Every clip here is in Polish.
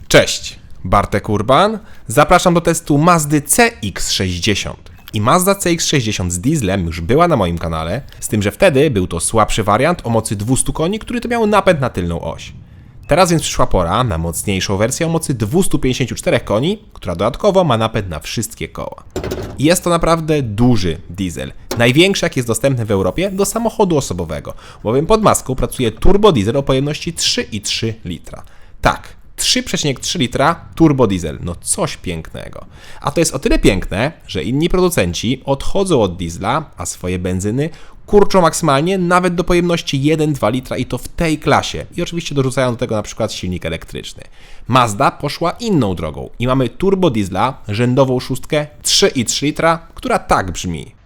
Cześć, Bartek Urban. Zapraszam do testu Mazdy CX-60. I Mazda CX-60 z dieslem już była na moim kanale, z tym, że wtedy był to słabszy wariant o mocy 200 koni, który to miał napęd na tylną oś. Teraz więc przyszła pora na mocniejszą wersję o mocy 254 koni, która dodatkowo ma napęd na wszystkie koła. I jest to naprawdę duży diesel. Największy, jak jest dostępny w Europie, do samochodu osobowego, bowiem pod maską pracuje turbodiesel o pojemności 3,3 litra. Tak, 3,3 litra turbodiesel, no coś pięknego. A to jest o tyle piękne, że inni producenci odchodzą od diesla, a swoje benzyny kurczą maksymalnie nawet do pojemności 1,2 litra i to w tej klasie. I oczywiście dorzucają do tego na przykład silnik elektryczny. Mazda poszła inną drogą i mamy turbodiesla, rzędową szóstkę 3,3 litra, która tak brzmi.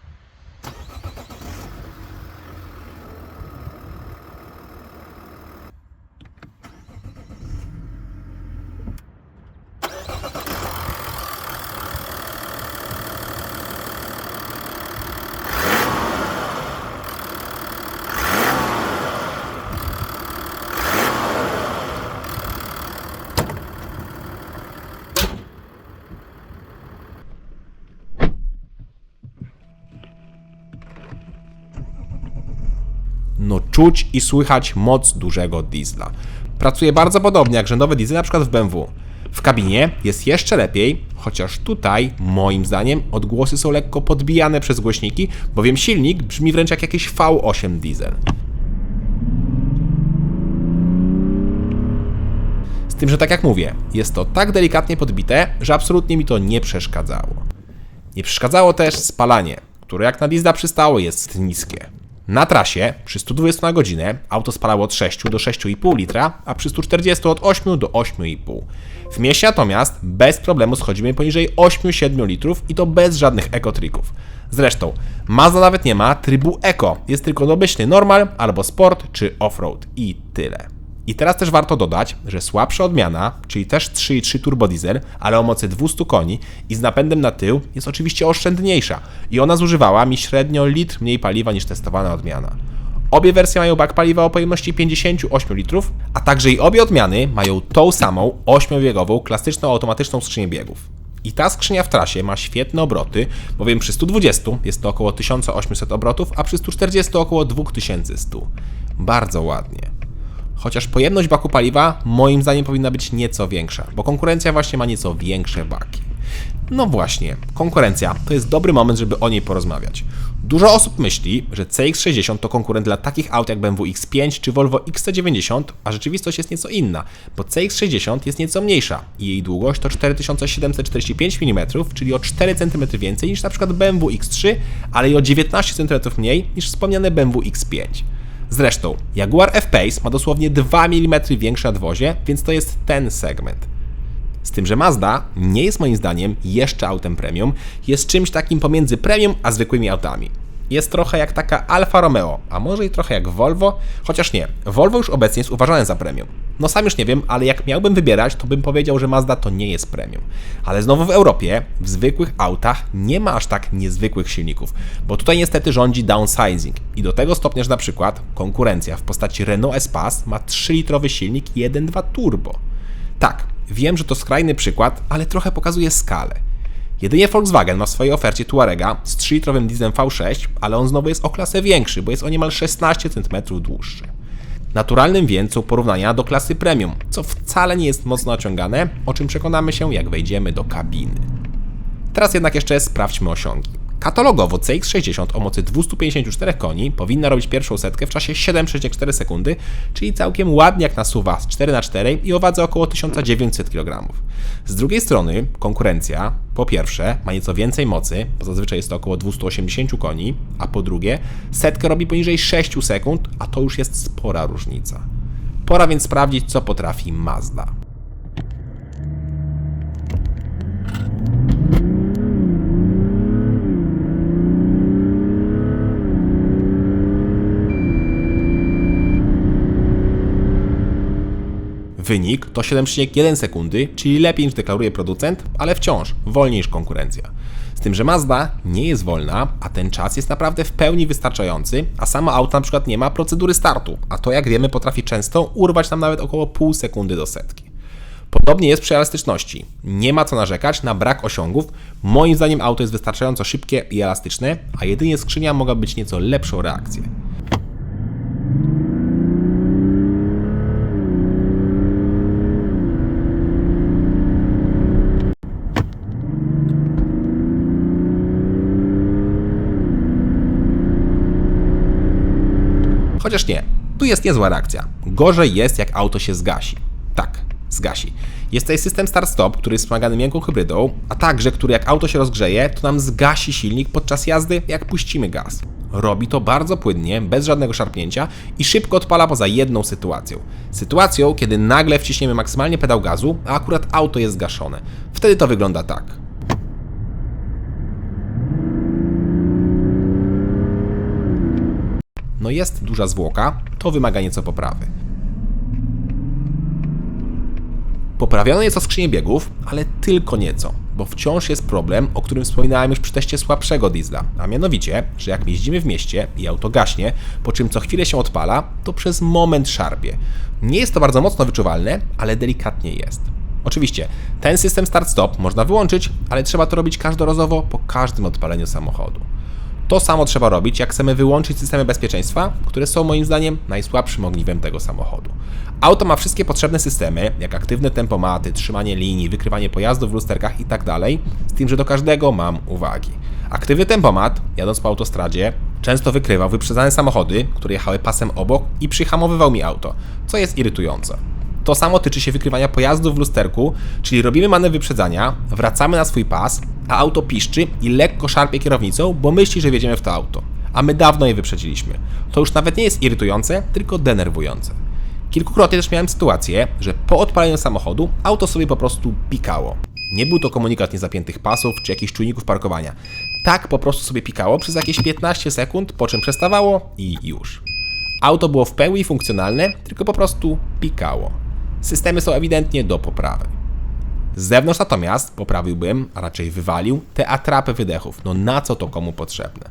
No czuć i słychać moc dużego diesla. Pracuje bardzo podobnie jak rzędowe diesle, na przykład w BMW. W kabinie jest jeszcze lepiej, chociaż tutaj, moim zdaniem, odgłosy są lekko podbijane przez głośniki, bowiem silnik brzmi wręcz jak jakiś V8 diesel. Z tym, że tak jak mówię, jest to tak delikatnie podbite, że absolutnie mi to nie przeszkadzało. Nie przeszkadzało też spalanie, które jak na diesla przystało jest niskie. Na trasie przy 120 na godzinę auto spalało od 6 do 6,5 litra, a przy 140 od 8 do 8,5. W mieście natomiast bez problemu schodzimy poniżej 8-7 litrów i to bez żadnych ekotrików. Zresztą Mazda nawet nie ma trybu eko, jest tylko domyślny normal albo sport czy offroad i tyle. I teraz też warto dodać, że słabsza odmiana, czyli też 3,3 turbodiesel, ale o mocy 200 koni i z napędem na tył jest oczywiście oszczędniejsza i ona zużywała mi średnio litr mniej paliwa niż testowana odmiana. Obie wersje mają bak paliwa o pojemności 58 litrów, a także i obie odmiany mają tą samą 8-biegową klasyczną automatyczną skrzynię biegów. I ta skrzynia w trasie ma świetne obroty, bowiem przy 120 jest to około 1800 obrotów, a przy 140 około 2100. Bardzo ładnie. Chociaż pojemność baku paliwa moim zdaniem powinna być nieco większa, bo konkurencja właśnie ma nieco większe baki. No właśnie, konkurencja to jest dobry moment, żeby o niej porozmawiać. Dużo osób myśli, że CX-60 to konkurent dla takich aut jak BMW X5 czy Volvo XC90, a rzeczywistość jest nieco inna, bo CX-60 jest nieco mniejsza i jej długość to 4745 mm, czyli o 4 cm więcej niż np. BMW X3, ale i o 19 cm mniej niż wspomniane BMW X5. Zresztą Jaguar F-Pace ma dosłownie 2 mm większe nadwozie, więc to jest ten segment. Z tym, że Mazda nie jest moim zdaniem jeszcze autem premium, jest czymś takim pomiędzy premium a zwykłymi autami. Jest trochę jak taka Alfa Romeo, a może i trochę jak Volvo, chociaż nie, Volvo już obecnie jest uważane za premium. No sam już nie wiem, ale jak miałbym wybierać, to bym powiedział, że Mazda to nie jest premium. Ale znowu w Europie, w zwykłych autach nie ma aż tak niezwykłych silników, bo tutaj niestety rządzi downsizing i do tego stopnia, że na przykład konkurencja w postaci Renault Espace ma 3-litrowy silnik 1.2 turbo. Tak, wiem, że to skrajny przykład, ale trochę pokazuje skalę. Jedynie Volkswagen ma w swojej ofercie Touarega z 3-litrowym dieslem V6, ale on znowu jest o klasę większy, bo jest o niemal 16 cm dłuższy. Naturalnym więc są porównania do klasy premium, co wcale nie jest mocno naciągane, o czym przekonamy się, jak wejdziemy do kabiny. Teraz jednak jeszcze sprawdźmy osiągi. Katalogowo CX-60 o mocy 254 koni powinna robić pierwszą setkę w czasie 7,4 sekundy, czyli całkiem ładnie jak na SUV-a z 4x4 i o wadze około 1900 kg. Z drugiej strony konkurencja, po pierwsze, ma nieco więcej mocy, bo zazwyczaj jest to około 280 koni, a po drugie, setkę robi poniżej 6 sekund, a to już jest spora różnica. Pora więc sprawdzić, co potrafi Mazda. Wynik to 7,1 sekundy, czyli lepiej niż deklaruje producent, ale wciąż wolniej niż konkurencja. Z tym, że Mazda nie jest wolna, a ten czas jest naprawdę w pełni wystarczający, a sama auto na przykład nie ma procedury startu, a to jak wiemy potrafi często urwać nam nawet około pół sekundy do setki. Podobnie jest przy elastyczności. Nie ma co narzekać na brak osiągów. Moim zdaniem auto jest wystarczająco szybkie i elastyczne, a jedynie skrzynia mogła być nieco lepszą reakcję. Chociaż nie, tu jest niezła reakcja. Gorzej jest, jak auto się zgasi. Tak, zgasi. Jest tutaj system start-stop, który jest wspomagany miękką hybrydą, a także, który jak auto się rozgrzeje, to nam zgasi silnik podczas jazdy, jak puścimy gaz. Robi to bardzo płynnie, bez żadnego szarpnięcia i szybko odpala poza jedną sytuacją. Sytuacją, kiedy nagle wciśniemy maksymalnie pedał gazu, a akurat auto jest zgaszone. Wtedy to wygląda tak. No jest duża zwłoka, to wymaga nieco poprawy. Poprawiono nieco skrzynię biegów, ale tylko nieco, bo wciąż jest problem, o którym wspominałem już przy teście słabszego diesla, a mianowicie, że jak jeździmy w mieście i auto gaśnie, po czym co chwilę się odpala, to przez moment szarpie. Nie jest to bardzo mocno wyczuwalne, ale delikatnie jest. Oczywiście, ten system start-stop można wyłączyć, ale trzeba to robić każdorazowo po każdym odpaleniu samochodu. To samo trzeba robić, jak chcemy wyłączyć systemy bezpieczeństwa, które są moim zdaniem najsłabszym ogniwem tego samochodu. Auto ma wszystkie potrzebne systemy, jak aktywne tempomaty, trzymanie linii, wykrywanie pojazdów w lusterkach itd., z tym, że do każdego mam uwagi. Aktywny tempomat, jadąc po autostradzie, często wykrywał wyprzedzane samochody, które jechały pasem obok i przyhamowywał mi auto, co jest irytujące. To samo tyczy się wykrywania pojazdów w lusterku, czyli robimy manewr wyprzedzania, wracamy na swój pas, a auto piszczy i lekko szarpie kierownicą, bo myśli, że wjedziemy w to auto. A my dawno je wyprzedziliśmy. To już nawet nie jest irytujące, tylko denerwujące. Kilkukrotnie też miałem sytuację, że po odpaleniu samochodu auto sobie po prostu pikało. Nie był to komunikat niezapiętych pasów czy jakichś czujników parkowania. Tak po prostu sobie pikało przez jakieś 15 sekund, po czym przestawało i już. Auto było w pełni funkcjonalne, tylko po prostu pikało. Systemy są ewidentnie do poprawy. Z zewnątrz natomiast poprawiłbym, a raczej wywalił, te atrapy wydechów. No na co to komu potrzebne?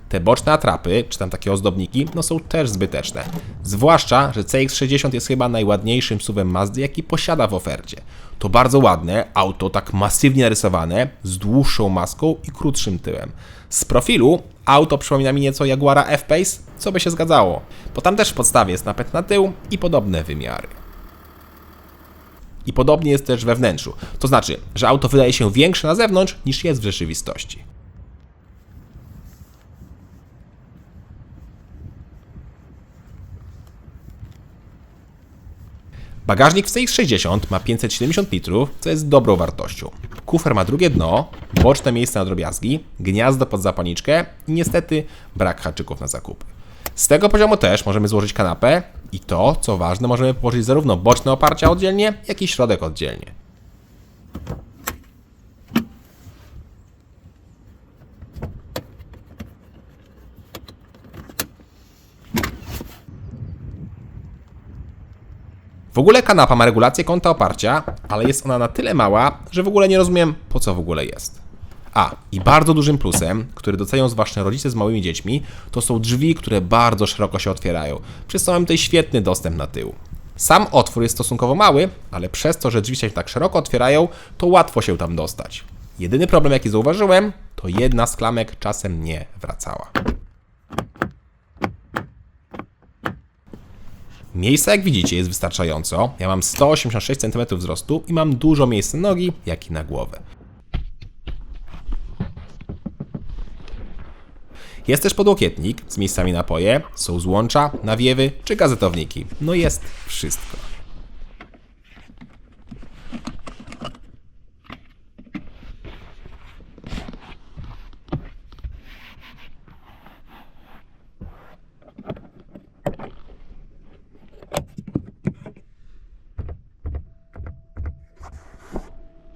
Te boczne atrapy, czy tam takie ozdobniki, no są też zbyteczne. Zwłaszcza, że CX-60 jest chyba najładniejszym SUV-em Mazdy, jaki posiada w ofercie. To bardzo ładne auto, tak masywnie narysowane, z dłuższą maską i krótszym tyłem. Z profilu auto przypomina mi nieco Jaguara F-Pace, co by się zgadzało, bo tam też w podstawie jest napęd na tył i podobne wymiary. I podobnie jest też we wnętrzu, to znaczy, że auto wydaje się większe na zewnątrz niż jest w rzeczywistości. Bagażnik w CX-60 ma 570 litrów, co jest dobrą wartością. Kufer ma drugie dno, boczne miejsce na drobiazgi, gniazdo pod zapalniczkę i niestety brak haczyków na zakupy. Z tego poziomu też możemy złożyć kanapę i to, co ważne, możemy położyć zarówno boczne oparcia oddzielnie, jak i środek oddzielnie. W ogóle kanapa ma regulację kąta oparcia, ale jest ona na tyle mała, że w ogóle nie rozumiem, po co w ogóle jest. I bardzo dużym plusem, który docenią zwłaszcza rodzice z małymi dziećmi, to są drzwi, które bardzo szeroko się otwierają, przez co mamy tutaj świetny dostęp na tył. Sam otwór jest stosunkowo mały, ale przez to, że drzwi się tak szeroko otwierają, to łatwo się tam dostać. Jedyny problem, jaki zauważyłem, to jedna z klamek czasem nie wracała. Miejsca, jak widzicie, jest wystarczająco. Ja mam 186 cm wzrostu i mam dużo miejsca na nogi, jak i na głowę. Jest też podłokietnik z miejscami na napoje, są złącza, nawiewy czy gazetowniki. No jest wszystko.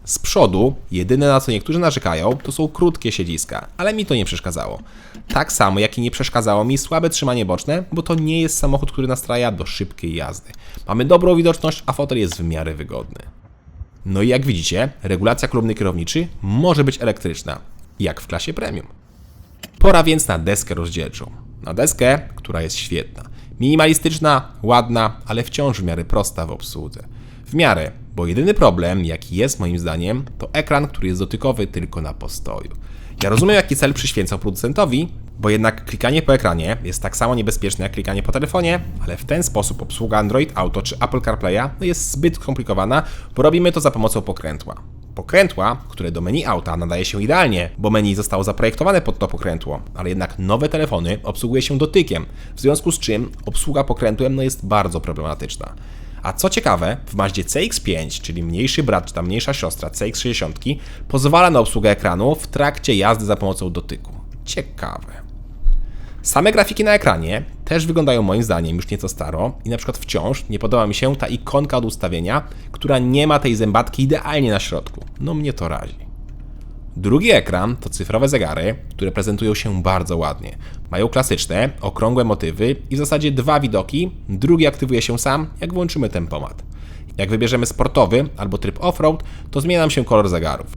Z przodu, jedyne na co niektórzy narzekają, to są krótkie siedziska, ale mi to nie przeszkadzało. Tak samo jak i nie przeszkadzało mi słabe trzymanie boczne, bo to nie jest samochód, który nastraja do szybkiej jazdy. Mamy dobrą widoczność, a fotel jest w miarę wygodny. No i jak widzicie, regulacja kolumny kierowniczej może być elektryczna, jak w klasie premium. Pora więc na deskę rozdzielczą. Na deskę, która jest świetna. Minimalistyczna, ładna, ale wciąż w miarę prosta w obsłudze. W miarę, bo jedyny problem, jaki jest moim zdaniem, to ekran, który jest dotykowy tylko na postoju. Ja rozumiem, jaki cel przyświęcał producentowi, bo jednak klikanie po ekranie jest tak samo niebezpieczne jak klikanie po telefonie, ale w ten sposób obsługa Android Auto czy Apple CarPlaya jest zbyt skomplikowana, bo robimy to za pomocą pokrętła. Pokrętła, które do menu auta nadaje się idealnie, bo menu zostało zaprojektowane pod to pokrętło, ale jednak nowe telefony obsługuje się dotykiem, w związku z czym obsługa pokrętłem jest bardzo problematyczna. A co ciekawe, w Mazdzie CX-5, czyli mniejszy brat czy ta mniejsza siostra CX-60, pozwala na obsługę ekranu w trakcie jazdy za pomocą dotyku. Ciekawe. Same grafiki na ekranie też wyglądają moim zdaniem już nieco staro i na przykład wciąż nie podoba mi się ta ikonka od ustawienia, która nie ma tej zębatki idealnie na środku. No mnie to razi. Drugi ekran to cyfrowe zegary, które prezentują się bardzo ładnie. Mają klasyczne, okrągłe motywy i w zasadzie dwa widoki. Drugi aktywuje się sam, jak włączymy tempomat. Jak wybierzemy sportowy albo tryb off-road, to zmienia nam się kolor zegarów.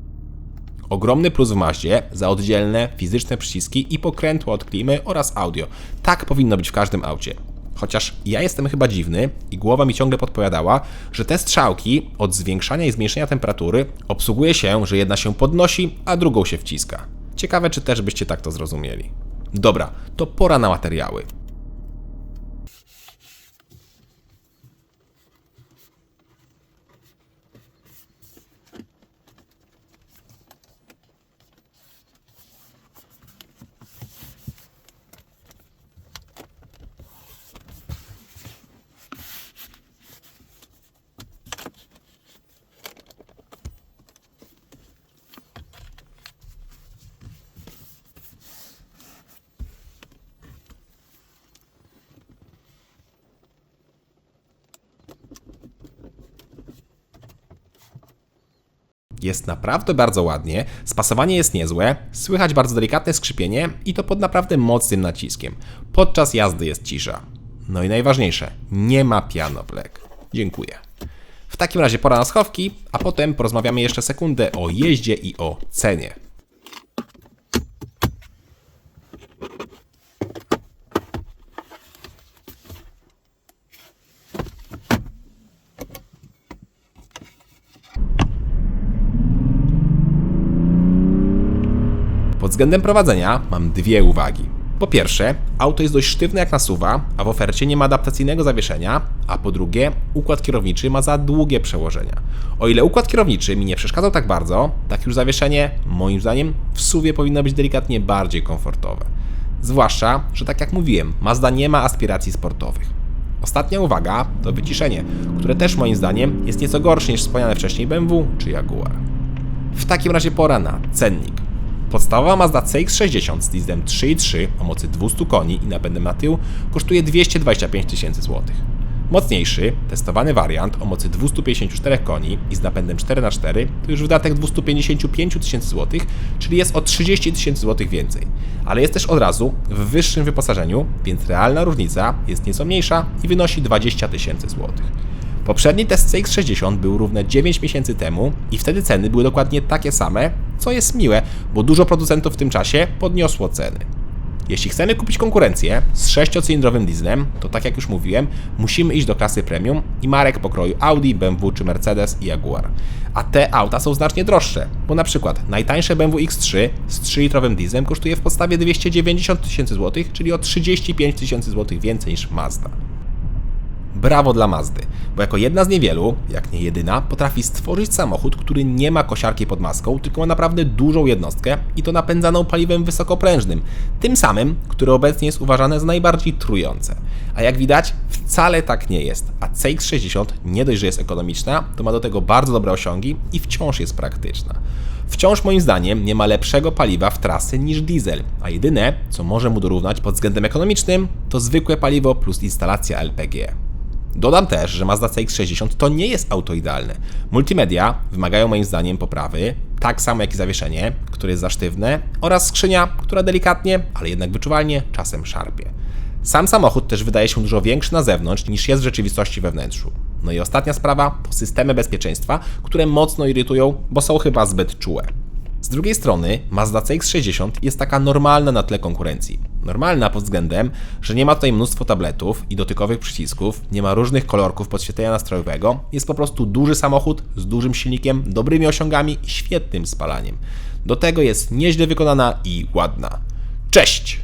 Ogromny plus w Mazdzie za oddzielne fizyczne przyciski i pokrętło od klimy oraz audio. Tak powinno być w każdym aucie. Chociaż ja jestem chyba dziwny i głowa mi ciągle podpowiadała, że te strzałki od zwiększania i zmniejszenia temperatury obsługuje się, że jedna się podnosi, a drugą się wciska. Ciekawe, czy też byście tak to zrozumieli. Dobra, to pora na materiały. Jest naprawdę bardzo ładnie, spasowanie jest niezłe, słychać bardzo delikatne skrzypienie i to pod naprawdę mocnym naciskiem. Podczas jazdy jest cisza. No i najważniejsze, nie ma piano black. Dziękuję. W takim razie pora na schowki, a potem porozmawiamy jeszcze sekundę o jeździe i o cenie. Pod względem prowadzenia mam dwie uwagi. Po pierwsze, auto jest dość sztywne jak nasuwa, a w ofercie nie ma adaptacyjnego zawieszenia, a po drugie, układ kierowniczy ma za długie przełożenia. O ile układ kierowniczy mi nie przeszkadzał tak bardzo, tak już zawieszenie, moim zdaniem, w SUV-ie powinno być delikatnie bardziej komfortowe. Zwłaszcza, że tak jak mówiłem, Mazda nie ma aspiracji sportowych. Ostatnia uwaga to wyciszenie, które też moim zdaniem jest nieco gorsze niż wspomniane wcześniej BMW czy Jaguar. W takim razie pora na cennik. Podstawowa Mazda CX-60 z dieslem 3.3 o mocy 200 koni i napędem na tył kosztuje 225 tysięcy złotych. Mocniejszy, testowany wariant o mocy 254 koni i z napędem 4x4 to już wydatek 255 tysięcy złotych, czyli jest o 30 tysięcy złotych więcej. Ale jest też od razu w wyższym wyposażeniu, więc realna różnica jest nieco mniejsza i wynosi 20 tysięcy złotych. Poprzedni test CX-60 był równe 9 miesięcy temu i wtedy ceny były dokładnie takie same, co jest miłe, bo dużo producentów w tym czasie podniosło ceny. Jeśli chcemy kupić konkurencję z 6-cylindrowym dieslem, to tak jak już mówiłem, musimy iść do klasy premium i marek pokroju Audi, BMW czy Mercedes i Jaguar. A te auta są znacznie droższe, bo na przykład najtańsze BMW X3 z 3-litrowym dieslem kosztuje w podstawie 290 tysięcy złotych, czyli o 35 tysięcy złotych więcej niż Mazda. Brawo dla Mazdy, bo jako jedna z niewielu, jak nie jedyna, potrafi stworzyć samochód, który nie ma kosiarki pod maską, tylko ma naprawdę dużą jednostkę i to napędzaną paliwem wysokoprężnym, tym samym, które obecnie jest uważane za najbardziej trujące. A jak widać, wcale tak nie jest, a CX-60 nie dość, że jest ekonomiczna, to ma do tego bardzo dobre osiągi i wciąż jest praktyczna. Wciąż moim zdaniem nie ma lepszego paliwa w trasy niż diesel, a jedyne, co może mu dorównać pod względem ekonomicznym, to zwykłe paliwo plus instalacja LPG. Dodam też, że Mazda CX-60 to nie jest auto idealne. Multimedia wymagają moim zdaniem poprawy, tak samo jak i zawieszenie, które jest za sztywne, oraz skrzynia, która delikatnie, ale jednak wyczuwalnie czasem szarpie. Sam samochód też wydaje się dużo większy na zewnątrz niż jest w rzeczywistości we wnętrzu. No i ostatnia sprawa to systemy bezpieczeństwa, które mocno irytują, bo są chyba zbyt czułe. Z drugiej strony Mazda CX-60 jest taka normalna na tle konkurencji. Normalna pod względem, że nie ma tutaj mnóstwo tabletów i dotykowych przycisków, nie ma różnych kolorków podświetlenia nastrojowego, jest po prostu duży samochód z dużym silnikiem, dobrymi osiągami i świetnym spalaniem. Do tego jest nieźle wykonana i ładna. Cześć!